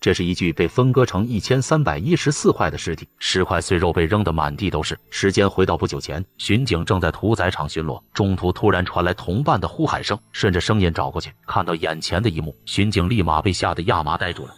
这是一具被分割成1314块的尸体，尸块碎肉被扔得满地都是。时间回到不久前，巡警正在屠宰场巡逻，中途突然传来同伴的呼喊声，顺着声音找过去，看到眼前的一幕，巡警立马被吓得亚麻呆住了。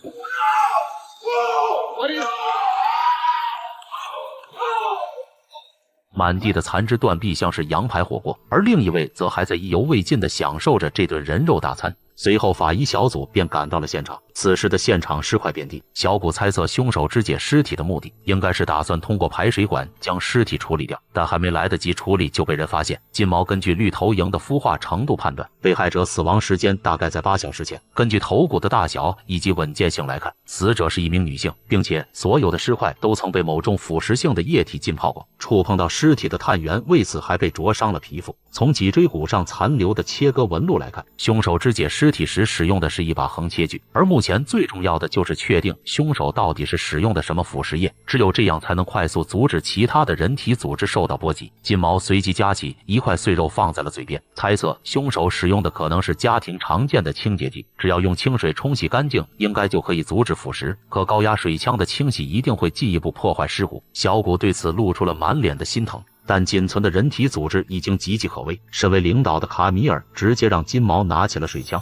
满地的残肢断臂像是羊排火锅，而另一位则还在意犹未尽地享受着这顿人肉大餐。随后法医小组便赶到了现场，此时的现场尸块遍地。小谷猜测凶手肢解尸体的目的应该是打算通过排水管将尸体处理掉，但还没来得及处理就被人发现。金毛根据绿头蝇的孵化程度判断，被害者死亡时间大概在8小时前。根据头骨的大小以及稳健性来看，死者是一名女性，并且所有的尸块都曾被某种腐蚀性的液体浸泡过。触碰到尸体的探员为此还被灼伤了皮肤。从脊椎骨上残留的切割纹路来看，凶手肢解尸体时使用的是一把横切锯，而目前最重要的就是确定凶手到底是使用的什么腐蚀液，只有这样才能快速阻止其他的人体组织受到波及。金毛随即夹起一块碎肉放在了嘴边，猜测凶手使用的可能是家庭常见的清洁剂，只要用清水冲洗干净，应该就可以阻止腐蚀。可高压水枪的清洗一定会进一步破坏尸骨。小谷对此露出了满脸的心疼。但仅存的人体组织已经岌岌可危，身为领导的卡米尔直接让金毛拿起了水枪。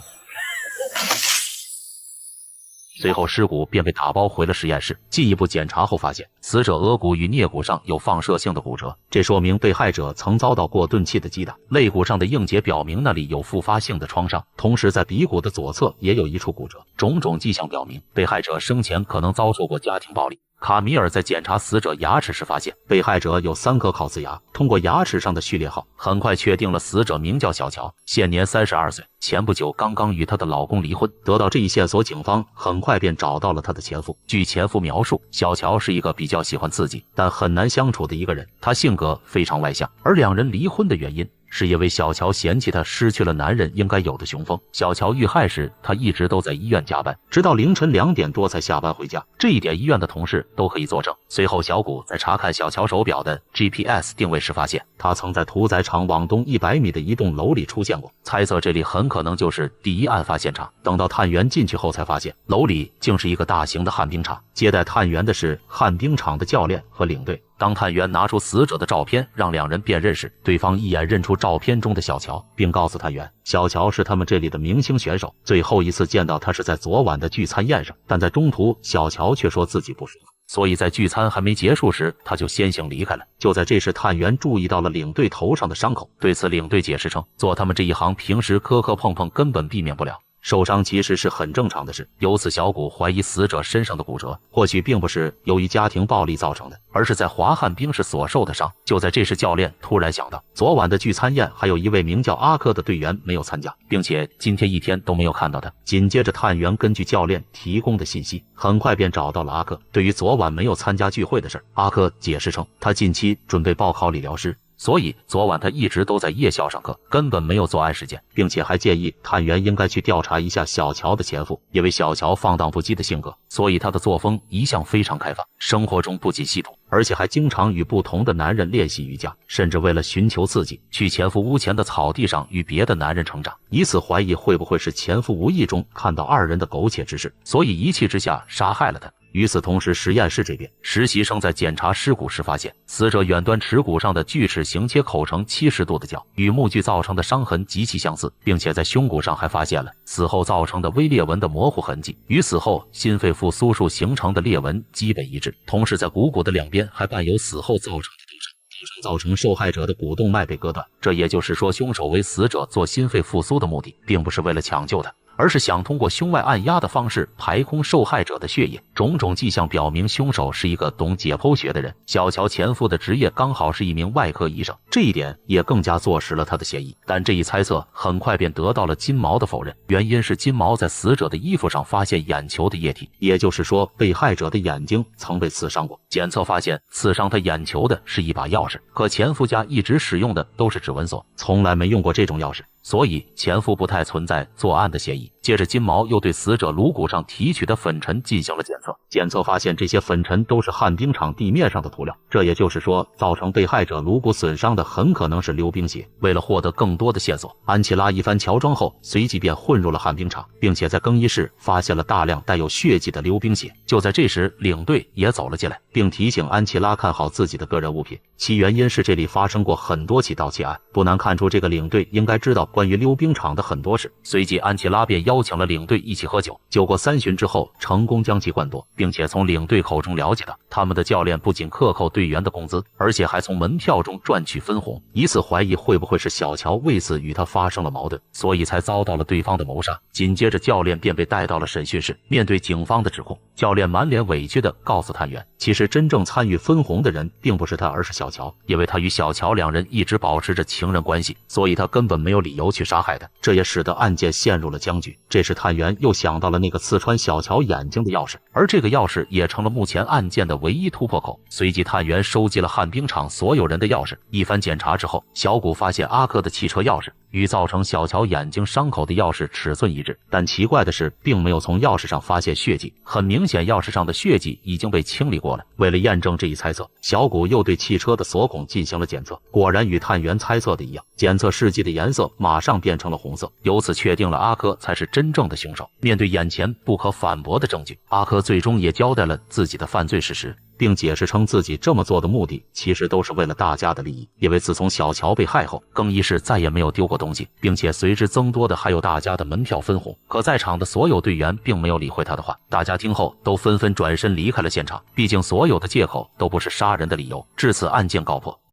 随后尸骨便被打包回了实验室，进一步检查后发现，死者额骨与颞骨上有放射性的骨折，这说明被害者曾遭到过钝器的击打。肋骨上的硬结表明那里有复发性的创伤，同时在鼻骨的左侧也有一处骨折，种种迹象表明被害者生前可能遭受过家庭暴力。卡米尔在检查死者牙齿时发现，被害者有3颗烤瓷牙。通过牙齿上的序列号，很快确定了死者名叫小乔，现年32岁，前不久刚刚与她的老公离婚。得到这一线索，警方很快便找到了她的前夫。据前夫描述，小乔是一个比较喜欢刺激但很难相处的一个人，他性格非常外向，而两人离婚的原因是因为小乔嫌弃他失去了男人应该有的雄风。小乔遇害时，他一直都在医院加班，直到凌晨2点多才下班回家，这一点医院的同事都可以作证。随后小谷在查看小乔手表的 GPS 定位时发现，他曾在屠宰场往东100米的一栋楼里出现过，猜测这里很可能就是第一案发现场。等到探员进去后才发现，楼里竟是一个大型的旱冰场，接待探员的是旱冰场的教练和领队。当探员拿出死者的照片让两人辨认时，对方一眼认出照片中的小乔，并告诉探员，小乔是他们这里的明星选手，最后一次见到他是在昨晚的聚餐宴上，但在中途小乔却说自己不舒服，所以在聚餐还没结束时他就先行离开了。就在这时，探员注意到了领队头上的伤口，对此领队解释称，做他们这一行平时磕磕碰碰根本避免不了，受伤其实是很正常的事。由此小谷怀疑死者身上的骨折或许并不是由于家庭暴力造成的，而是在滑旱冰时所受的伤。就在这时，教练突然想到，昨晚的聚餐宴还有一位名叫阿克的队员没有参加，并且今天一天都没有看到他。紧接着探员根据教练提供的信息，很快便找到了阿克。对于昨晚没有参加聚会的事，阿克解释称，他近期准备报考理疗师，所以昨晚他一直都在夜校上课，根本没有作案时间，并且还建议探员应该去调查一下小乔的前夫，因为小乔放荡不羁的性格，所以他的作风一向非常开放，生活中不仅吸毒，而且还经常与不同的男人练习瑜伽，甚至为了寻求刺激，去前夫屋前的草地上与别的男人成长。以此怀疑会不会是前夫无意中看到二人的苟且之事，所以一气之下杀害了他。与此同时，实验室这边，实习生在检查尸骨时发现，死者远端耻骨上的锯齿形切口呈70度的角，与木锯造成的伤痕极其相似，并且在胸骨上还发现了死后造成的微裂纹的模糊痕迹，与死后心肺复苏术形成的裂纹基本一致。同时在股骨的两边还伴有死后造成的刀伤，造成受害者的股动脉被割断。这也就是说，凶手为死者做心肺复苏的目的，并不是为了抢救他，而是想通过胸外按压的方式排空受害者的血液。种种迹象表明，凶手是一个懂解剖学的人。小乔前夫的职业刚好是一名外科医生，这一点也更加坐实了他的嫌疑。但这一猜测很快便得到了金毛的否认，原因是金毛在死者的衣服上发现眼球的液体，也就是说，被害者的眼睛曾被刺伤过。检测发现，刺伤他眼球的是一把钥匙，可前夫家一直使用的都是指纹锁，从来没用过这种钥匙。所以前夫不太存在作案的嫌疑。接着金毛又对死者颅骨上提取的粉尘进行了检测，检测发现这些粉尘都是旱冰场地面上的涂料，这也就是说，造成被害者颅骨损伤的很可能是溜冰鞋。为了获得更多的线索，安琪拉一番乔装后，随即便混入了旱冰场，并且在更衣室发现了大量带有血迹的溜冰鞋。就在这时，领队也走了进来，并提醒安琪拉看好自己的个人物品，其原因是这里发生过很多起盗窃案，不难看出这个领队应该知道关于溜冰场的很多事。随即安琪拉便邀请了领队一起喝酒，酒过3巡之后，成功将其灌多，并且从领队口中了解到，他们的教练不仅克扣队员的工资，而且还从门票中赚取分红，以此怀疑会不会是小乔为此与他发生了矛盾，所以才遭到了对方的谋杀。紧接着教练便被带到了审讯室，面对警方的指控，教练满脸委屈地告诉探员，其实真正参与分红的人并不是他，而是小乔，因为他与小乔两人一直保持着情人关系，所以他根本没有理由去杀害他，这也使得案件陷入了僵局。这时探员又想到了那个刺穿小乔眼睛的钥匙，而这个钥匙也成了目前案件的唯一突破口。随即探员收集了旱冰场所有人的钥匙，一番检查之后，小谷发现阿珂的汽车钥匙与造成小乔眼睛伤口的钥匙尺寸一致，但奇怪的是并没有从钥匙上发现血迹，很明显钥匙上的血迹已经被清理过了。为了验证这一猜测，小谷又对汽车的锁孔进行了检测，果然与探员猜测的一样，检测试剂的颜色马上变成了红色，由此确定了阿珂才是真正的凶手。面对眼前不可反驳的证据，阿珂最终也交代了自己的犯罪事实，并解释称自己这么做的目的其实都是为了大家的利益，因为自从小乔被害后，更衣室再也没有丢过东西，并且随之增多的还有大家的门票分红。可在场的所有队员并没有理会他的话，大家听后都纷纷转身离开了现场，毕竟所有的借口都不是杀人的理由。至此案件告破。